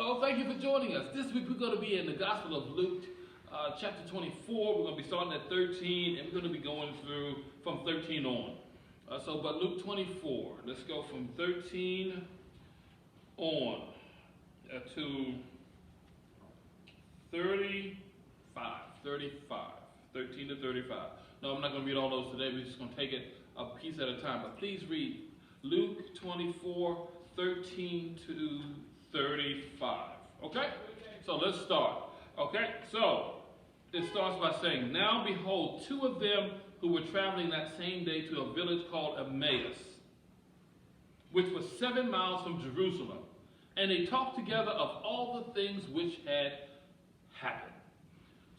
Hello, thank you for joining us. This week we're going to be in the Gospel of Luke, chapter 24. We're going to be starting at 13, and we're going to be going through from 13 on. But Luke 24, let's go from 13 on to 35. 13 to 35. No, I'm not going to read all those today. We're just going to take it a piece at a time. But please read Luke 24, 13 to 35. Okay? So let's start. Okay? So it starts by saying, "Now behold, two of them who were traveling that same day to a village called Emmaus, which was 7 miles from Jerusalem, and they talked together of all the things which had happened."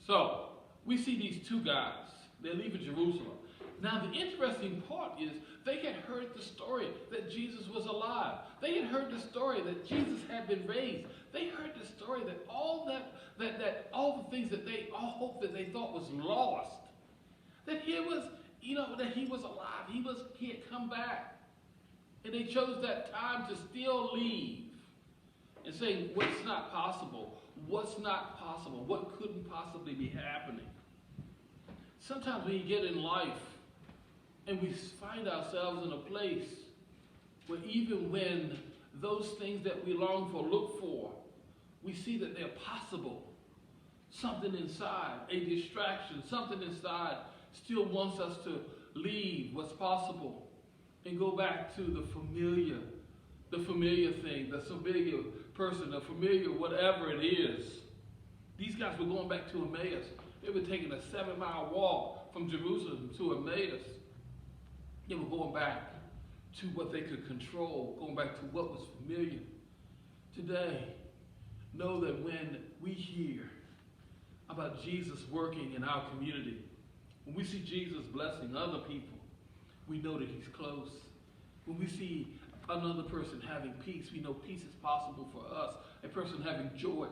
So we see these two guys. They're leaving Jerusalem. Now the interesting part is they had heard the story that Jesus was alive. They had heard the story that Jesus had been raised. They heard the story that all all the things that they all hoped that they thought was lost, that he was, that he was alive. He had come back. And they chose that time to still leave and say, what's not possible? What's not possible? What couldn't possibly be happening? Sometimes when you get in life and we find ourselves in a place where even when those things that we long for, look for, we see that they're possible. Something inside, a distraction, something inside still wants us to leave what's possible and go back to the familiar thing, the familiar person, the familiar whatever it is. These guys were going back to Emmaus. They were taking a 7-mile walk from Jerusalem to Emmaus. They were going back to what they could control, going back to what was familiar. Today, know that when we hear about Jesus working in our community, when we see Jesus blessing other people, we know that he's close. When we see another person having peace, we know peace is possible for us. A person having joy,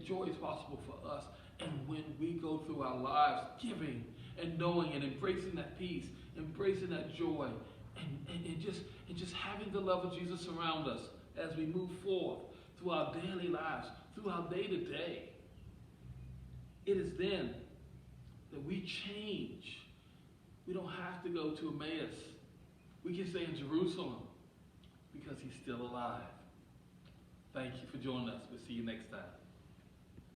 joy is possible for us. And when we go through our lives giving and knowing and embracing that peace, embracing that joy, and just having the love of Jesus around us as we move forth through our daily lives, through our day-to-day, it is then that we change. We don't have to go to Emmaus. We can stay in Jerusalem because he's still alive. Thank you for joining us. We'll see you next time.